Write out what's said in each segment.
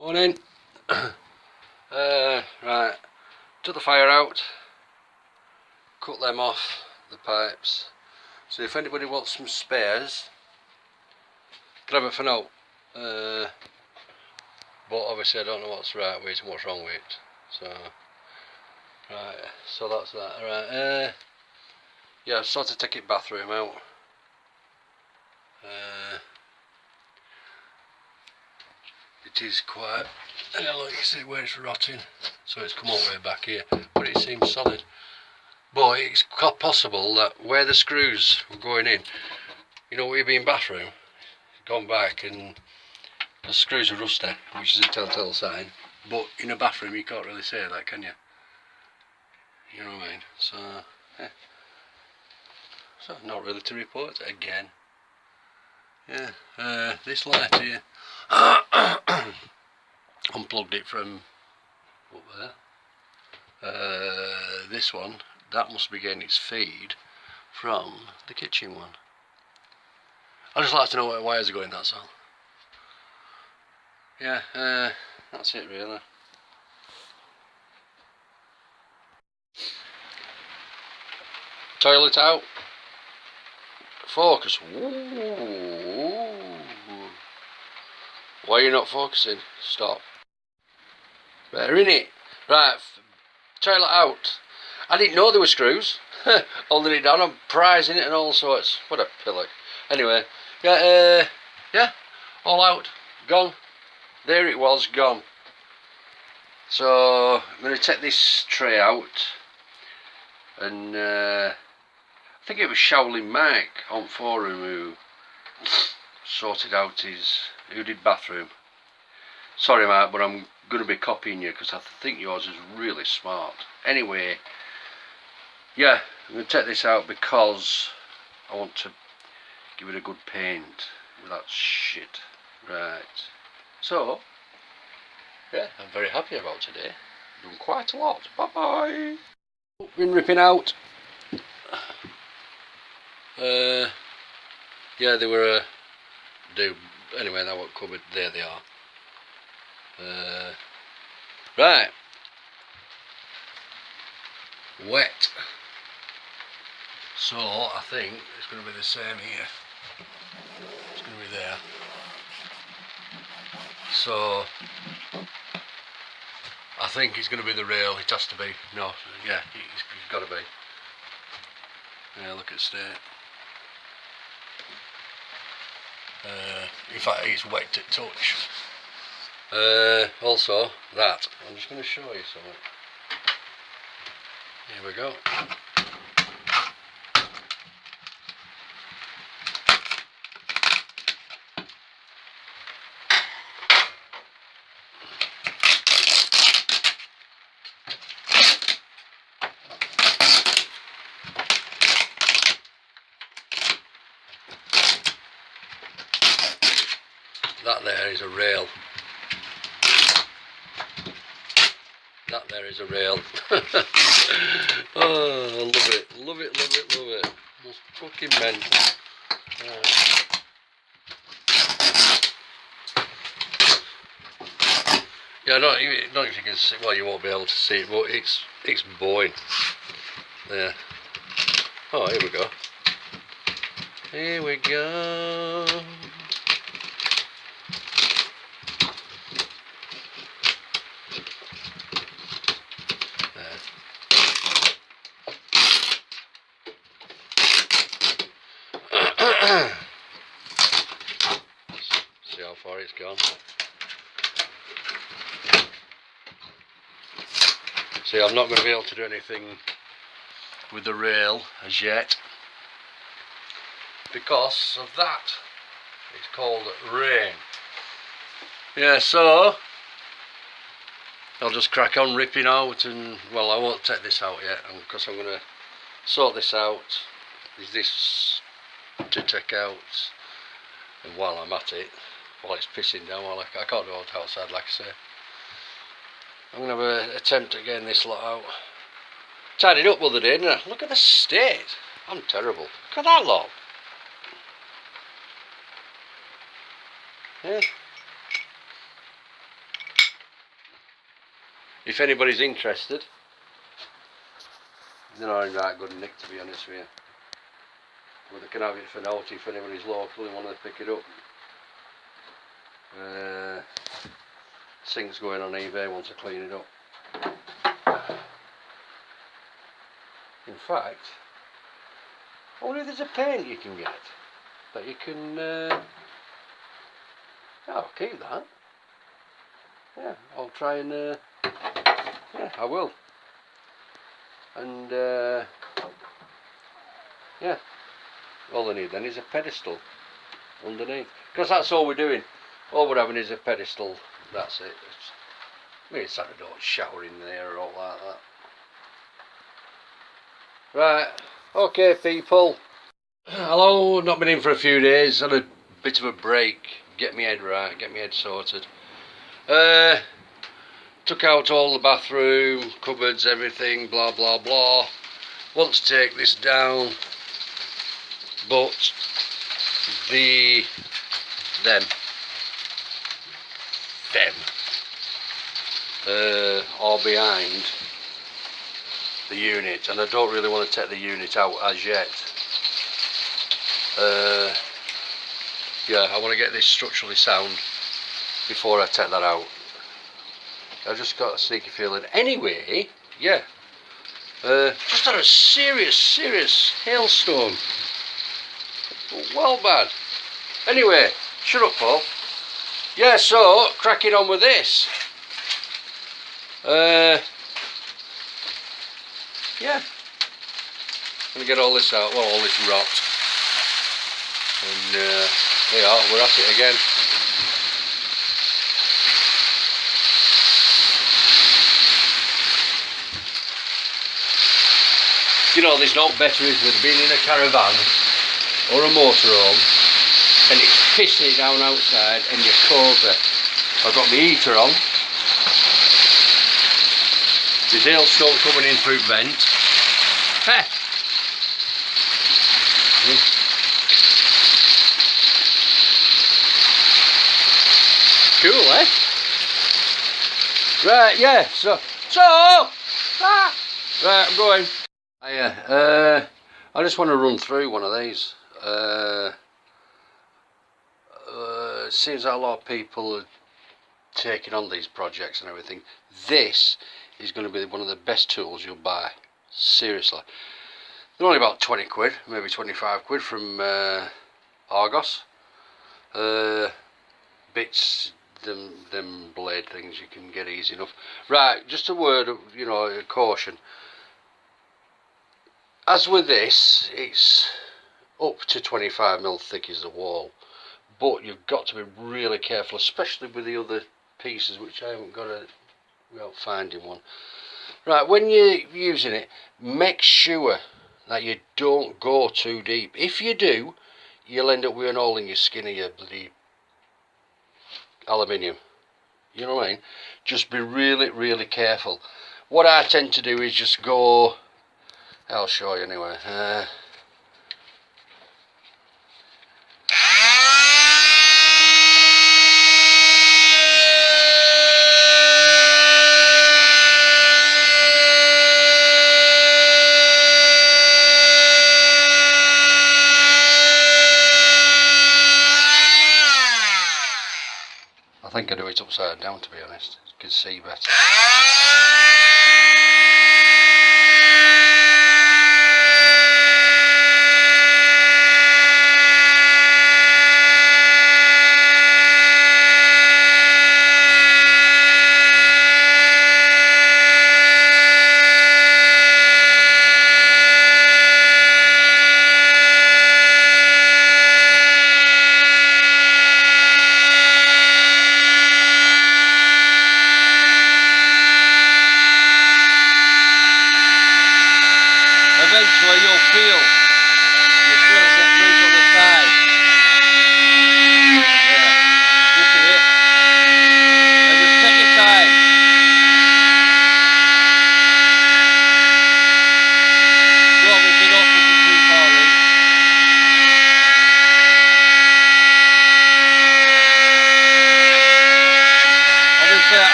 Morning. Right, took the fire out, cut them off, the pipes. So if anybody wants some spares, grab it for now. But obviously I don't know what's right with it and what's wrong with it. So, right, so that's that. Right, yeah, I sort of take it bathroom out. It is quite, look, you see where it's rotting, so it's come all the way back here, but it seems solid. But it's possible that where the screws were going in, you know, we've been bathroom, gone back and the screws are rusty, which is a telltale sign. But in a bathroom you can't really say that, can you? You know what I mean? So, yeah. So not really to report again. Yeah, this light here, unplugged it from up there. This one, that must be getting its feed from the kitchen one. I just like to know where the wires are going, that's all. Yeah, that's it really. Toilet out. Focus. Ooh. Why are you not focusing? Stop. Better in it. Right, toilet out. I didn't know there were screws. Holding it down, I'm prizing it and all sorts. What a pillock. Anyway, yeah, all out, gone. There it was, gone. So I'm going to take this tray out, and I think it was Shaolin Mike on forum who sorted out who did bathroom. Sorry Mike, but I'm going to be copying you because I think yours is really smart. Anyway, yeah, I'm going to take this out because I want to give it a good paint without shit. Right, so yeah, I'm very happy about today. Done quite a lot. Bye bye. Been ripping out. Yeah, they were anyway, that won't covered. There they are. Right, wet. So I think it's going to be the same here. It's going to be there. So I think it's going to be the rail. It has to be. No, yeah, it's got to be. Yeah, look at state. In fact, it's wet to touch. Also, that. I'm just going to show you something. Here we go. That there is a rail. That there is a rail. Oh, I love it. Love it, love it, love it. Most fucking mental. Yeah, I don't know if you can see, well you won't be able to see it, but it's bowing. There. Oh, here we go. Here we go. See how far it's gone. See, I'm not going to be able to do anything with the rail as yet because of that. It's called rain. Yeah, so I'll just crack on ripping out, and well, I won't take this out yet because I'm going to sort this out. Is this to take out? And while I'm at it, while it's pissing down, I can't do it outside like I say. I'm going to have an attempt at getting this lot out. Tidied up the other day, didn't I? Look at the state. I'm terrible. Look at that lot. Yeah. if anybody's interested. They're not in right good nick, to be honest with you. But they can have it for naughty if anybody's local and want to pick it up. Sink's going on eBay, want to clean it up. In fact, I wonder if there's a paint you can get that you can. I'll keep that. Yeah, I'll try and. Yeah, I will. And yeah, all I need then is a pedestal underneath, because that's all we're doing. All we're having is a pedestal. That's it. I mean, it's that I don't shower in there or all like that. Right, okay people. Hello, not been in for a few days, had a bit of a break, get my head right, get my head sorted. Took out all the bathroom, cupboards, everything, blah blah blah. Want to take this down, but them are behind the unit, and I don't really want to take the unit out as yet. Yeah, I want to get this structurally sound before I take that out. I just got a sneaky feeling. Anyway, yeah, just had a serious hailstorm. Well bad. Anyway, shut up, Paul. Yeah, so cracking on with this. Yeah, gonna get all this out. Well, all this rot. And there we are. We're at it again. You know, there's no better is than being in a caravan or a motorhome and it's pissing down outside and you're cozy. I've got my heater on. There's hailstone coming in through vent. Heh. Cool, eh? Right, yeah, right, I'm going. Hiya, I just want to run through one of these. It seems that a lot of people are taking on these projects and everything. This is going to be one of the best tools you'll buy. Seriously. They're only about 20 quid, maybe 25 quid from Argos. Bits, them blade things you can get easy enough. Right, just a word of, you know, a caution. As with this, it's up to 25mm thick is the wall, but you've got to be really careful, especially with the other pieces, which I haven't got without finding one. Right, when you're using it, make sure that you don't go too deep. If you do, you'll end up with an hole in your skin of your bloody aluminium. You know what I mean? Just be really careful. What I tend to do is just go, I'll show you anyway. I think I do it upside down, to be honest. You can see better.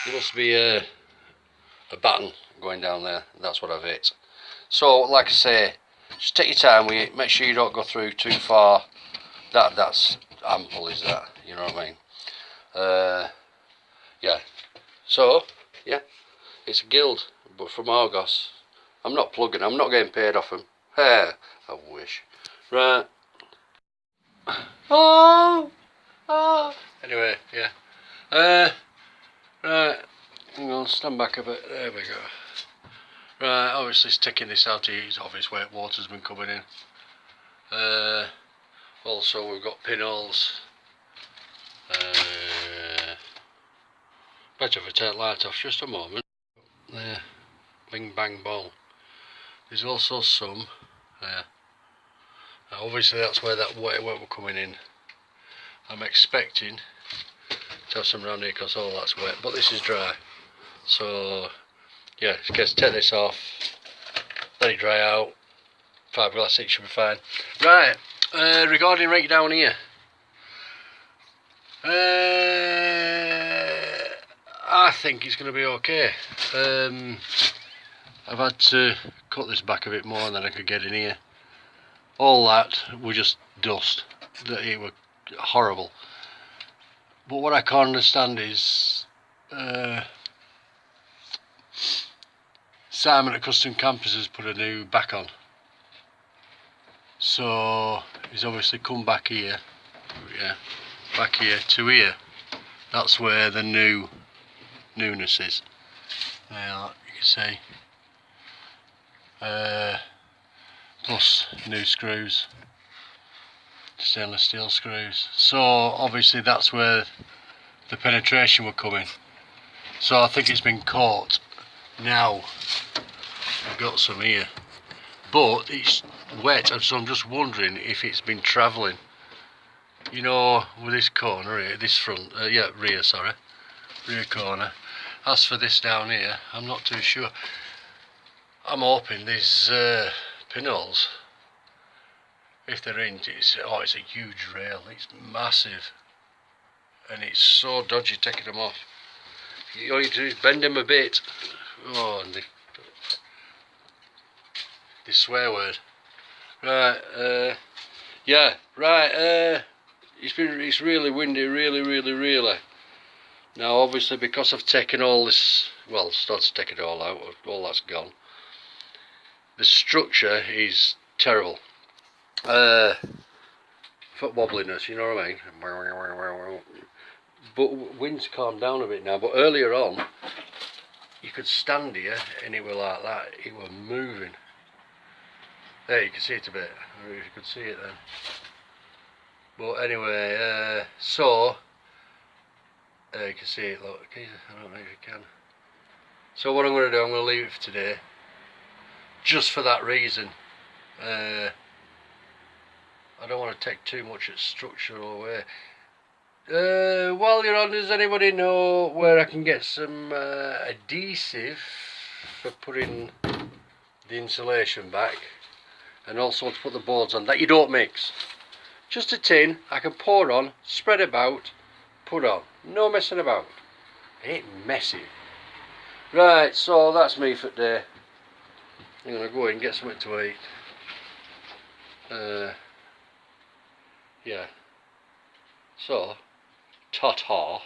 There must be a batten going down there. That's what I've hit. So, like I say, just take your time with it. Make sure you don't go through too far. That's ample, is that? You know what I mean? Yeah. So, yeah, it's a guild, but from Argos. I'm not plugging. I'm not getting paid off them. Hey, I wish. Right. Oh. Anyway, yeah. Right. Hang on, stand back a bit. There we go. Right, obviously it's taking this out here. It's obvious where water's been coming in. Also we've got pinholes. Better if I take light off just a moment. There. Bing bang bong. There's also some there. Now obviously that's where that wet were coming in. I'm expecting to have some around here because all that's wet, but this is dry. So yeah, just take this off, let it dry out, fiberglass it should be fine. Right, regarding right down here, I think it's going to be okay. I've had to cut this back a bit more than I could get in here. All that were just dust, it were horrible. But what I can't understand is Simon at Custom Campers has put a new back on. So he's obviously come back here, yeah, back here to here. That's where the newness is. There, you can see. Plus new screws, stainless steel screws. So obviously that's where the penetration were coming. So I think it's been caught. Now I've got some here, but it's wet, and so I'm just wondering if it's been travelling. You know, with this corner here, this front, rear, sorry, rear corner. As for this down here, I'm not too sure. I'm hoping these pinholes, if they're in, it's a huge rail. It's massive, and it's so dodgy taking them off. All you do is bend them a bit. Oh, and the swear word. Right, yeah, right, it's really windy, really. Now obviously because I've taken all this, well, started to take it all out, all that's gone. The structure is terrible. Foot wobbliness, you know what I mean? But wind's calmed down a bit now, but earlier on you could stand here and it were like that, it were moving. There, you can see it a bit, if you could see it then. But anyway, so you can see it, look, I don't know if you can. So what I'm going to do, I'm going to leave it for today, just for that reason. I don't want to take too much at structure away. While you're on, does anybody know where I can get some adhesive for putting the insulation back, and also to put the boards on that you don't mix? Just a tin I can pour on, spread about, put on. No messing about. It ain't messy. Right, so that's me for today. I'm gonna go in and get something to eat. Yeah. So, ta-ta.